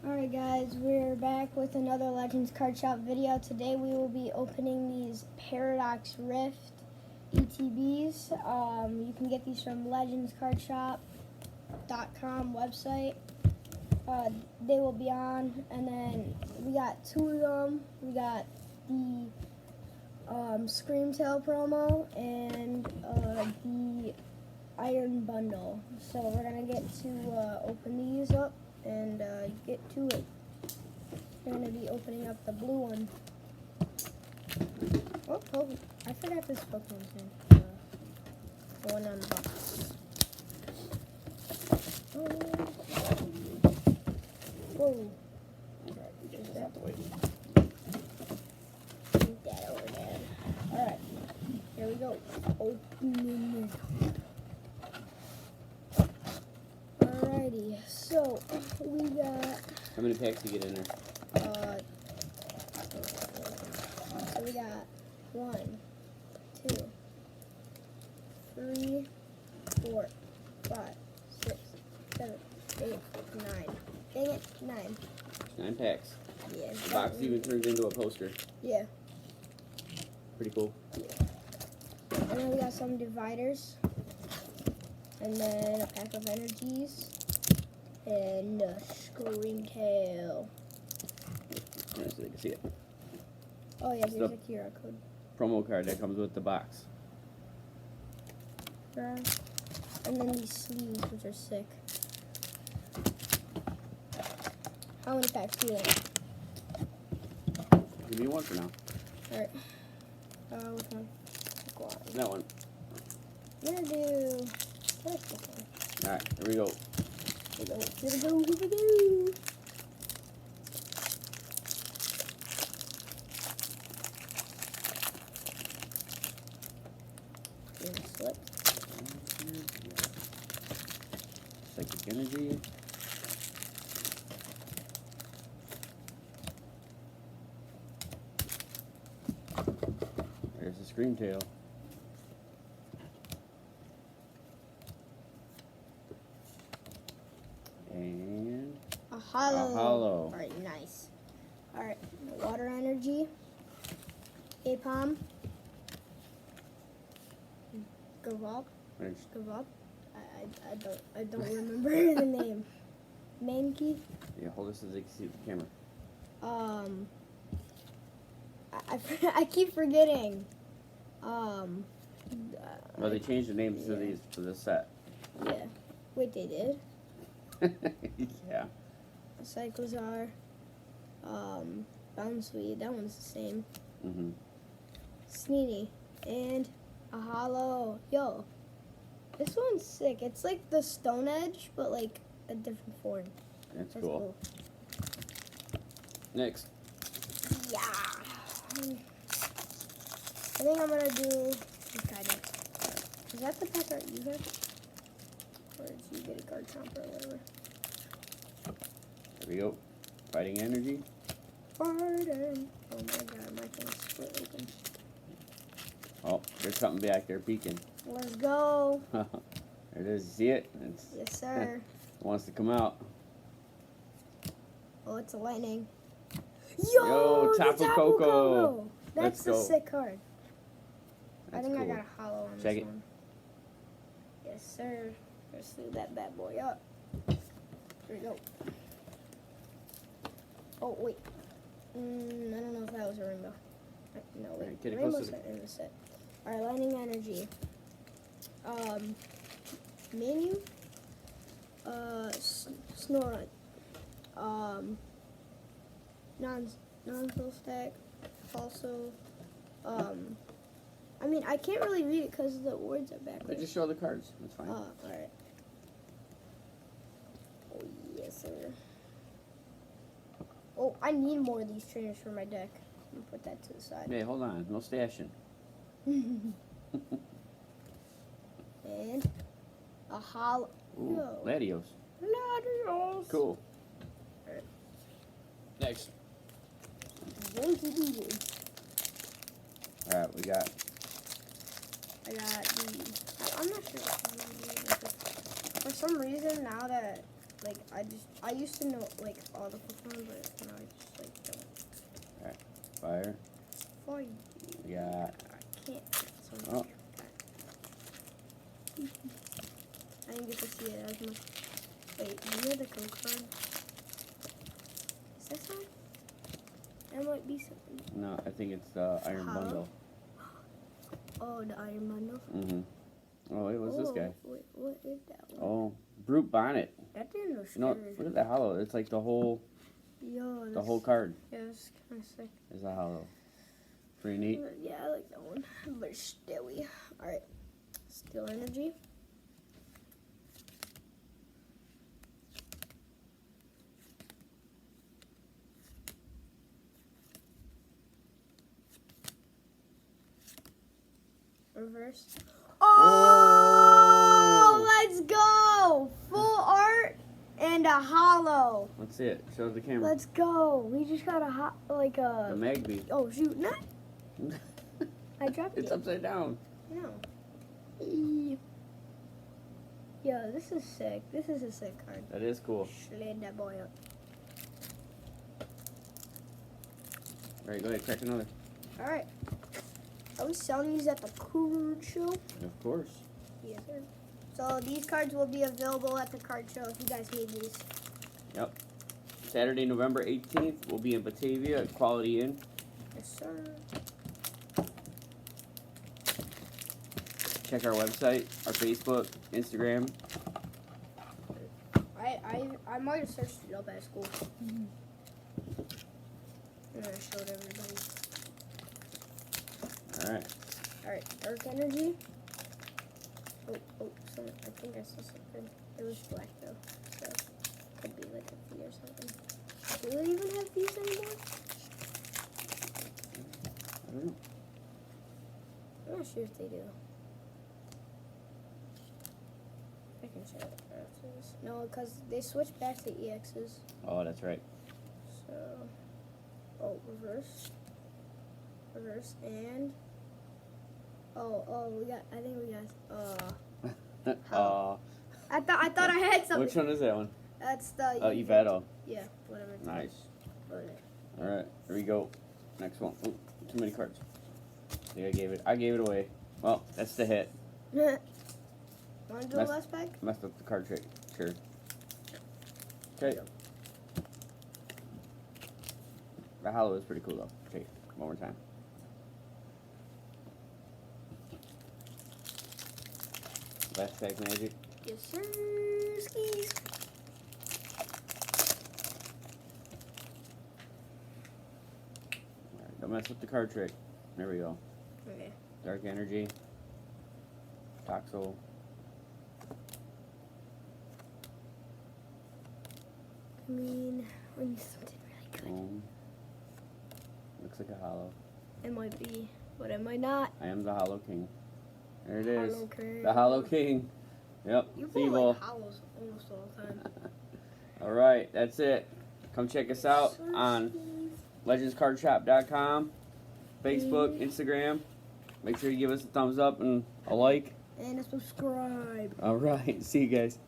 Alright guys, we're back with another Legends Card Shop video. Today we will be opening these Paradox Rift ETBs. You can get these from legendscardshop.com website. They will be on, and then we got two of them. We got the Screamtail promo and the Iron Bundle. So we're going to get to open these up and get to it. We're going to be opening up the blue one. Oh, I forgot this Pokemon's name. The one on the box. Whoa. Get that out the way. Keep that over there. Alright. Here we go. Opening it. Alrighty. So, we got... How many packs you get in there? So we got 1, 2, 3, 4, 5, 6, 7, 8, 9. Dang it, 9. 9 packs. Yeah. The box even turns into a poster. Yeah. Pretty cool. And then we got some dividers. And then a pack of energies. And a Screamtail. Right, so they can see it. Oh yeah, So- here's a QR code. Promo card that comes with the box. And then these sleeves, which are sick. How many packs do you want? Give me one for now. Alright. Which one? Go on. That one. I'm gonna do first this one. Alright, here we go. Here we go, here we go, here we go. Here's a slip. Psychic energy. There's the Screamtail. And A hollow. A hollow. Alright, nice. Alright, water energy. Apom. Gavop. there's Gavop. I don't remember the name. Mankey. yeah, hold this so they can see the camera. I keep forgetting. Well, they changed the names to yeah. these for this set. Yeah. Wait, they did? Yeah. Cyclozar. Bounsweed. That one's the same. Mm-hmm. Sneedy. And a hollow. Yo. This one's sick. It's like the Stone Edge, but like a different form. That's cool. Next. Yeah. I think I'm gonna do this guy next. Is that the pack art you have? Or did you get a card chomper or whatever? There we go. Fighting energy. Pardon. Oh my god, my thing's split open. Oh, there's something back there peeking. Let's go. There it is. You see it? It's, Yes, sir. it wants to come out. Oh, it's a lightning. Yo, the Tapu Tapu Koko. That's Let's a go. sick card. I That's think cool. I got a hollow on Check this it. one. Yes, sir. Let's do that bad boy up. Here we go. Oh, wait. I don't know if that was a rainbow. No, wait. Alright, get it Rainbow's closer. not in the set. Alright, lightning energy. Menu. Snorunt. Non-soul stack. Also, I mean, I can't really read it because the words are But backwards. just show the cards. That's fine. Alright. Oh, yes, sir. Oh, I need more of these trainers for my deck. I'm gonna put that to the side. Hey, hold on. No stashing. And a hollow. Ooh, No. Latios. Latios. Cool. Alright. Next. Yankee. Alright, we got I got the. I'm not sure. For some reason, now that like I used to know like all the Fire. Fire. Yeah. I can't. So Oh. I didn't get to see it as much. Wait, do you have the code card? Is that something? That might be something. No, I think it's the Iron Huh? Bundle. Oh, the Iron Bundle. Mm-hmm. Oh, wait, what's this guy? Wait, what is that one? Oh, Brute Bonnet. That didn't look No, scary. look at the hollow. It's like the whole card Yeah, that's kind of sick. is a hollow. Pretty neat. Yeah, I like that one. But it's stewy. Alright. Steel Energy. Reverse. Oh, let's go! Full art and a hollow. Let's see it. Show the camera. Let's go. We just got a The Magby. Oh shoot! No, I dropped It's it. upside down. No. Yo, this is sick. This is a sick card. That is cool. Slid that boy up. All right, go ahead. Crack another. All right. Are we selling these at the card show? Of course. Yes, sir. So these cards will be available at the card show if you guys need these. Saturday, November 18th, we'll be in Batavia at Quality Inn. Yes, sir. Check our website, our Facebook, Instagram. I might have searched it up at school. And I showed everybody. All right. Alright, Dark Energy. Oh, sorry. I think I saw something. It was black though, so could be like a fee or something. Do they even have these anymore? I don't know. I'm not sure if they do. I can show it. No, because they switched back to EXs. Oh, that's right. So, oh, reverse, and we got. I think we got. Oh. I thought I had something. Which one is that one? That's the. Oh, Yvetto. Yeah, whatever. It's Nice. called. All right, here we go. Next one. Ooh, too many cards. See, I gave it away. Well, that's the hit. Want to do the That's- last pack? Messed up the card trick. Sure. Okay. The hollow is pretty cool though. Okay, one more time. Last pack magic. Yes, sir. Skis. All right, don't mess up the card trick. There we go. Okay. Dark Energy. Toxel. I mean, we need something really good. Boom. Looks like a hollow. It might be, but it might not. I am the Hollow King. There it is. Hollow King. The Hollow King. Yep. You pull Evil. like hollows almost all the time. All right, that's it. Come check us out on legendscardshop.com, Facebook, Instagram. Make sure you give us a thumbs up and a like. And a subscribe. All right, see you guys.